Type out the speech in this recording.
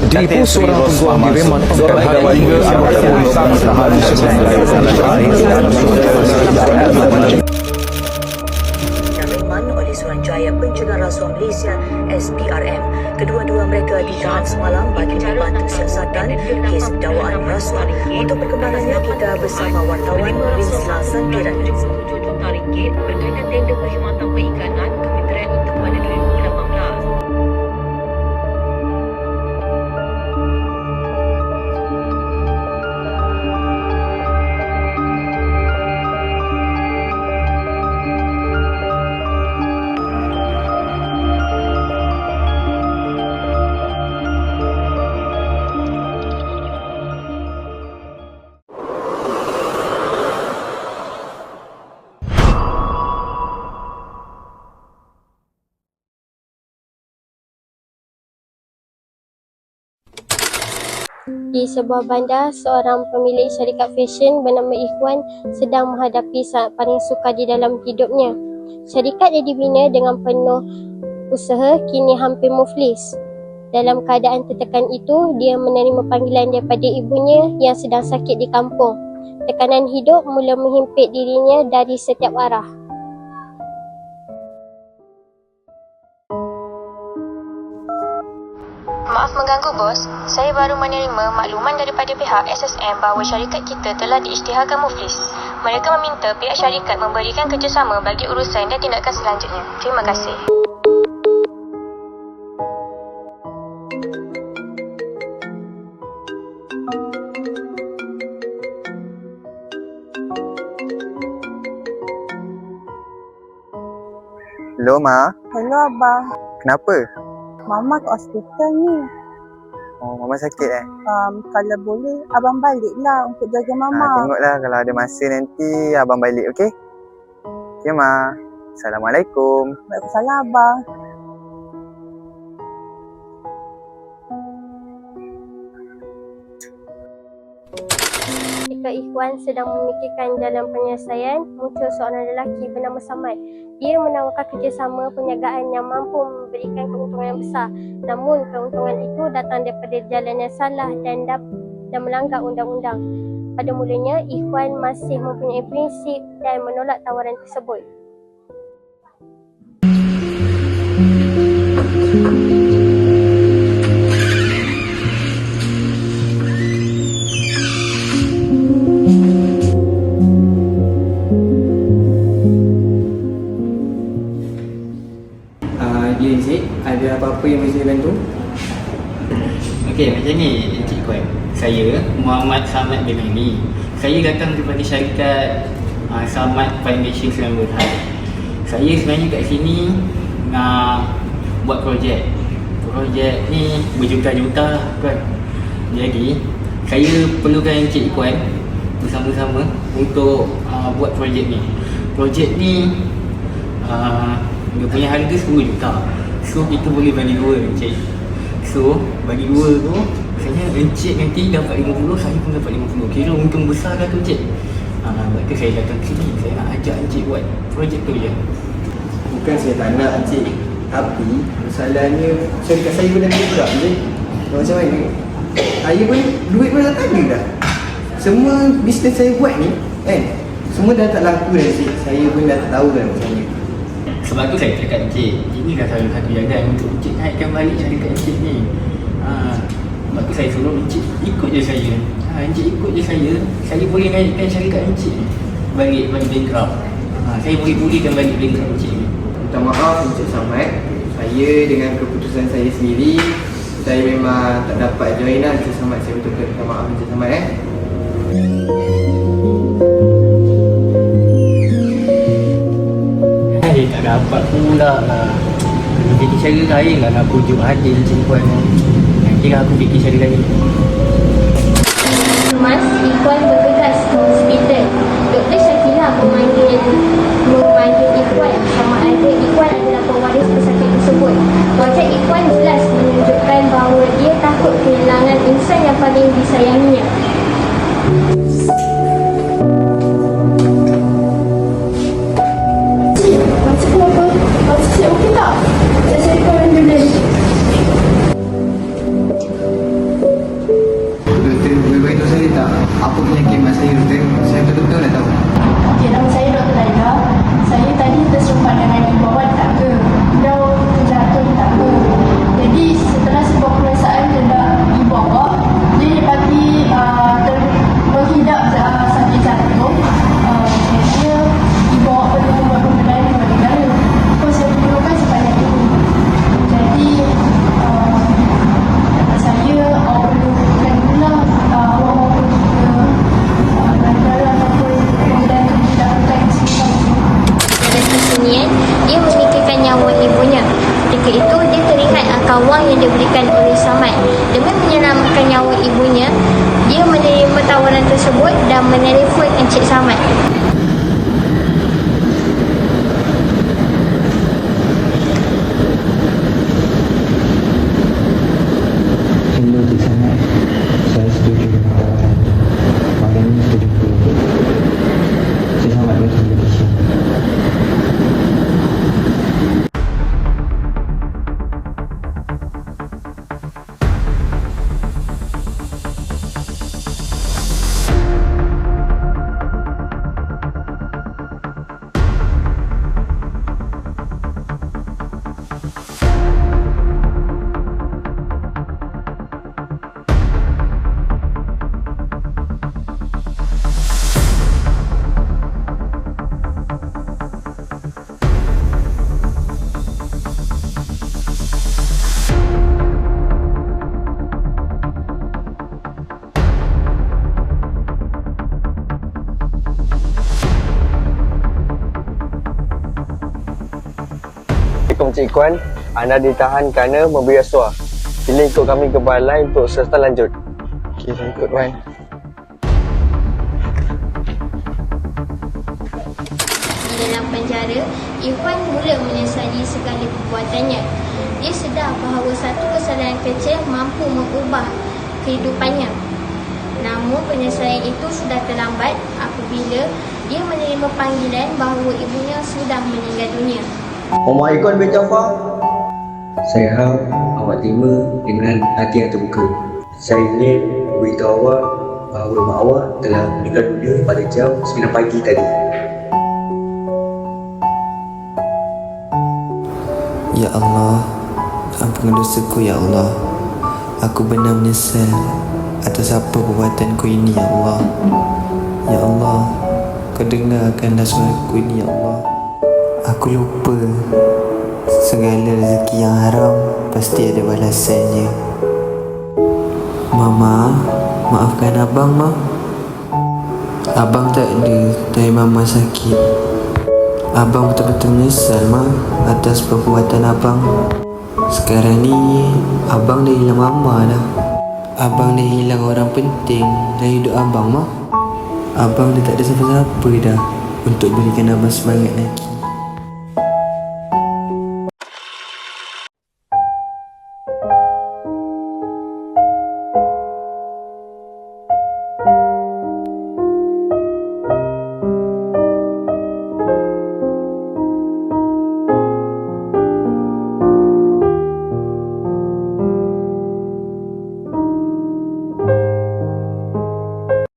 Ditipu seorang peguam di Reman Pemerintahan hingga oleh Suruhanjaya Pencegahan Rasuah Malaysia SPRM. Kedua-dua mereka ditahan semalam bagi membantu siasatan kes dakwaan rasuah. Untuk perkembangannya kita bersama wartawan Winsla Santiran. RM1 berkaitan tender perkhidmatan perikanan Kementerian untuk pada 2018. Di sebuah bandar, seorang pemilik syarikat fashion bernama Ikhwan sedang menghadapi saat paling sukar di dalam hidupnya. Syarikat yang dibina dengan penuh usaha kini hampir muflis. Dalam keadaan tertekan itu, dia menerima panggilan daripada ibunya yang sedang sakit di kampung. Tekanan hidup mula menghimpit dirinya dari setiap arah. Maaf mengganggu bos, saya baru menerima makluman daripada pihak SSM bahawa syarikat kita telah diisytiharkan muflis. Mereka meminta pihak syarikat memberikan kerjasama bagi urusan dan tindakan selanjutnya. Terima kasih. Hello, Ma. Hello, Abang. Kenapa? Mama kat hospital ni. Oh, Mama sakit Kalau boleh, Abang baliklah untuk jaga Mama. Tengoklah kalau ada masa nanti Abang balik, okey? Okey, Ma. Assalamualaikum. Waalaikumsalam, Abang. Ketika Ikhwan sedang memikirkan jalan penyelesaian, muncul seorang lelaki bernama Samad. Dia menawarkan kerjasama perniagaan yang mampu memberikan keuntungan yang besar. Namun keuntungan itu datang daripada jalan yang salah dan melanggar undang-undang. Pada mulanya, Ikhwan masih mempunyai prinsip dan menolak tawaran tersebut. Ya Encik, ada apa-apa yang boleh saya bantu? Okey, macam ni Encik Kuan. Saya Muhammad Samad bin Ali. Saya datang daripada syarikat Samad Foundation Sdn Bhd. Saya sebenarnya kat sini nak buat projek. Projek ni berjuta-juta lah Kuan. Jadi, saya perlukan Encik Kuan bersama-sama untuk buat projek ni. Projek ni dia punya harga 10 juta. So kita boleh bagi dua Encik. So bagi dua tu misalnya Encik nanti dapat 50, saya pun dapat 50. Kira untung besar lah tu Encik. Sebab tu saya datang sini. Saya nak ajak Encik buat projek tu je. Bukan saya tak nak Encik, tapi masalahnya syarikat saya pun dah bergerak Encik. Macam mana? Saya pun duit pun dah tak ada dah. Semua bisnes saya buat ni kan, semua dah tak laku dah Encik. Saya pun dah tak tahu dah macam mana. Sebab tu saya cakap Encik, inilah salah satu jalan untuk Encik naikkan balik syarikat Encik ni. Sebab tu saya suruh Encik ikut je saya. Encik ikut je saya boleh naikkan syarikat Encik ni balik bankrupt. Saya boleh pulihkan balik bankrupt Encik ni. Minta maaf Encik Samad, saya dengan keputusan saya sendiri, saya memang tak dapat join lah Encik Samad. Saya betul-betul minta maaf Encik Samad Tak dapat pula lah. Kena fikir cara lain lah nak pujuk hati Encik Kuan. Kira aku fikir cara lain. Mas, Ikhwan bergegas ke hospital. Dr. Syakila memanggil Ikhwan sama ada Ikhwan adalah pewaris pesakit tersebut. Wajah Ikhwan jelas menunjukkan bahawa dia takut kehilangan insan yang paling disayanginya. boleh tak apa penyakit mak saya doktor? Saya betul-betul nak tahu. Okey, nama saya Dr. Laila. Saya tadi terserempak dengan ibu awak tak ke? Beliau terjatuh tak ke? Jadi setelah sebuah pemeriksaan terhadap ibu awak, dia dapati menghidap sakit jantung. Jadi ibu awak perlu membuat pembedahan di luar negara. Kos yang diperlukan sebanyak itu. Jadi kata saya awak perlu bukan gula, awak mahu pergi ke negara ataupun pembedahan yang dilakukan di sini. Pada kesenian, dia memikirkan nyawa ibunya. Ketika itu, dia teringat akan wang yang diberikan oleh Samad. Demi menyelamatkan nyawa ibunya, dia menerima tawaran tersebut dan menelefon Encik Samad. Hello Cik Samad, saya setuju dengan tawaran malam ni setuju pula. Cik Samad betul betul. Assalamualaikum Cik Kuan, anda ditahan kerana memberi rasuah. Sila ikut kami ke balai untuk serta lanjut. Okey, saya ikut Wan. Di dalam penjara, Irfan mula menyesali segala perbuatannya. Dia sedar bahawa satu kesalahan kecil mampu mengubah kehidupannya. Namun penyesalan itu sudah terlambat apabila dia menerima panggilan bahawa ibunya sudah meninggal dunia. Omar Ikon bin Jafar. Saya harap awak terima dengan hati yang terbuka. Saya ingin beritahu awak bahawa mak awak telah meninggal dunia pada jam 9 pagi tadi. Ya Allah, ampun dosaku ya Allah. Aku benar menyesal atas apa perbuatanku ini ya Allah. Ya Allah, Kau dengarkanlah suaraku ini ya Allah. Aku lupa segala rezeki yang haram pasti ada balasannya. Mama, maafkan abang, Ma. Abang tak ada, tapi Mama sakit. Abang betul-betul menyesal, Ma, atas perbuatan abang. Sekarang ni, abang dah hilang Mama dah. Abang dah hilang orang penting dalam hidup abang, Ma. Abang dah tak ada siapa-siapa dah untuk berikan abang semangat lagi.